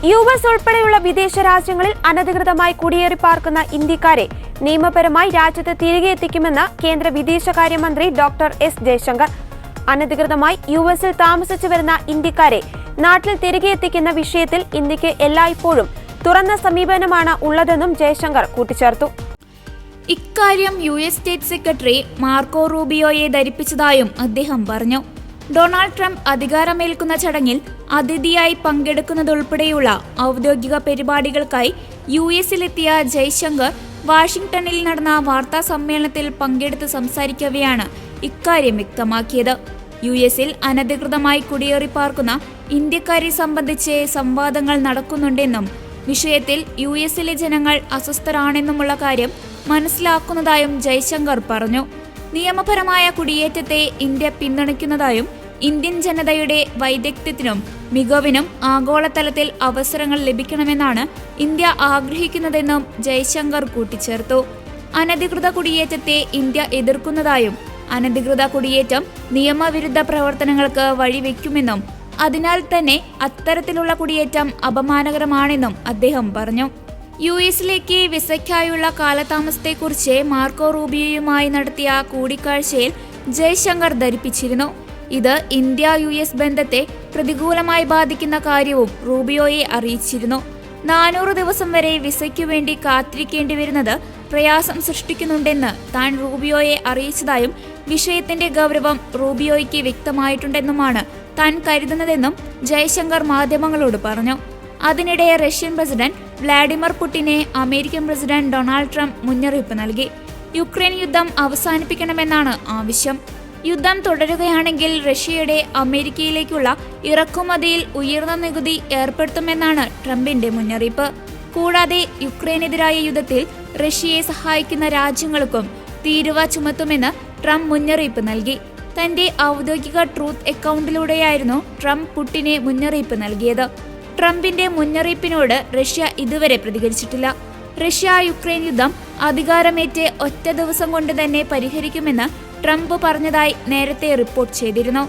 US ഉൾപ്പെടെയുള്ള വിദേശ രാജ്യങ്ങളിൽ അനധികൃതമായി കുടിയേറി പാർക്കുന്ന ഇന്ത്യക്കാരെ നിയമപരമായി രാജ്യത്ത് തിരികെ എത്തിക്കുമെന്ന് കേന്ദ്ര വിദേശകാര്യമന്ത്രി ഡോക്ടർ എസ് ജയശങ്കർ. അനധികൃതമായി യുഎസിൽ താമസിച്ചു വരുന്ന ഇന്ത്യക്കാരെ നാട്ടിൽ തിരികെ എത്തിക്കുന്ന വിഷയത്തിൽ ഇന്ത്യക്ക് എല്ലായ്പ്പോഴും തുറന്ന സമീപനമാണ് ഉള്ളതെന്നും ജയശങ്കർ കൂട്ടിച്ചേർത്തു. ഇക്കാര്യം യുഎസ് സ്റ്റേറ്റ് സെക്രട്ടറി മാർക്കോ റൂബിയോയെ ധരിപ്പിച്ചതായും അദ്ദേഹം പറഞ്ഞു. ഡൊണാൾഡ് ട്രംപ് അധികാരമേൽക്കുന്ന ചടങ്ങിൽ അതിഥിയായി പങ്കെടുക്കുന്നതുൾപ്പെടെയുള്ള ഔദ്യോഗിക പരിപാടികൾക്കായി യുഎസിലെത്തിയ ജയശങ്കർ വാഷിംഗ്ടണിൽ നടന്ന വാർത്താ സമ്മേളനത്തിൽ പങ്കെടുത്ത് സംസാരിക്കവെയാണ് ഇക്കാര്യം വ്യക്തമാക്കിയത്. യുഎസിൽ അനധികൃതമായി കുടിയേറി പാർക്കുന്ന ഇന്ത്യക്കാരെ സംബന്ധിച്ച് സംവാദങ്ങൾ നടക്കുന്നുണ്ടെന്നും വിഷയത്തിൽ യുഎസിലെ ജനങ്ങൾ അസ്വസ്ഥരാണെന്നുമുള്ള കാര്യം മനസ്സിലാക്കുന്നതായും ജയശങ്കർ പറഞ്ഞു. നിയമപരമായ കുടിയേറ്റത്തെ ഇന്ത്യ പിന്തുണയ്ക്കുന്നതായും ഇന്ത്യൻ ജനതയുടെ വൈദഗ്ധ്യത്തിനും മികവിനും ആഗോളതലത്തിൽ അവസരങ്ങൾ ലഭിക്കണമെന്നാണ് ഇന്ത്യ ആഗ്രഹിക്കുന്നതെന്നും ജയശങ്കർ കൂട്ടിച്ചേർത്തു. അനധികൃത കുടിയേറ്റത്തെ ഇന്ത്യ എതിർക്കുന്നതായും അനധികൃത കുടിയേറ്റം നിയമവിരുദ്ധ പ്രവർത്തനങ്ങൾക്ക് വഴിവെക്കുമെന്നും അതിനാൽ തന്നെ അത്തരത്തിലുള്ള കുടിയേറ്റം അപമാനകരമാണെന്നും അദ്ദേഹം പറഞ്ഞു. യുഎസിലേക്ക് വിസയ്ക്കായുള്ള കാലതാമസത്തെക്കുറിച്ച് മാർക്കോ റൂബിയോയുമായി നടത്തിയ കൂടിക്കാഴ്ചയിൽ ജയശങ്കർ ധരിപ്പിച്ചിരുന്നു. ഇത് ഇന്ത്യ യുഎസ് ബന്ധത്തെ പ്രതികൂലമായി ബാധിക്കുന്ന കാര്യവും റൂബിയോയെ അറിയിച്ചിരുന്നു. 400 ദിവസം വരെ വിസയ്ക്കു വേണ്ടി കാത്തിരിക്കേണ്ടി വരുന്നത് പ്രയാസം സൃഷ്ടിക്കുന്നുണ്ടെന്ന് താൻ റൂബിയോയെ അറിയിച്ചതായും വിഷയത്തിന്റെ ഗൗരവം റൂബിയോയ്ക്ക് വ്യക്തമായിട്ടുണ്ടെന്നുമാണ് താൻ കരുതുന്നതെന്നും ജയശങ്കർ മാധ്യമങ്ങളോട് പറഞ്ഞു. അതിനിടെ റഷ്യൻ പ്രസിഡന്റ് വ്ളാഡിമിർ പുടിനെ അമേരിക്കൻ പ്രസിഡന്റ് ഡൊണാൾഡ് ട്രംപ് മുന്നറിയിപ്പ് നൽകി. യുക്രൈൻ യുദ്ധം അവസാനിപ്പിക്കണമെന്നാണ് ആവശ്യം. യുദ്ധം തുടരുകയാണെങ്കിൽ റഷ്യയുടെ അമേരിക്കയിലേക്കുള്ള ഇറക്കുമതിയിൽ ഉയർന്ന നികുതി ഏർപ്പെടുത്തുമെന്നാണ് ട്രംപിന്റെ മുന്നറിയിപ്പ്. കൂടാതെ യുക്രൈനെതിരായ യുദ്ധത്തിൽ റഷ്യയെ സഹായിക്കുന്ന രാജ്യങ്ങൾക്കും തീരുവ ചുമത്തുമെന്ന് ട്രംപ് മുന്നറിയിപ്പ് നൽകി. തന്റെ ഔദ്യോഗിക ട്രൂത്ത് അക്കൗണ്ടിലൂടെയായിരുന്നു ട്രംപ് പുടിനെ മുന്നറിയിപ്പ് നൽകിയത്. ട്രംപിന്റെ മുന്നറിയിപ്പിനോട് റഷ്യ ഇതുവരെ പ്രതികരിച്ചിട്ടില്ല. റഷ്യ യുക്രൈൻ യുദ്ധം അധികാരമേറ്റ് ഒറ്റ ദിവസം കൊണ്ട് തന്നെ പരിഹരിക്കുമെന്ന് ട്രംപ് പറഞ്ഞതായി നേരത്തെ റിപ്പോർട്ട് ചെയ്തിരുന്നു.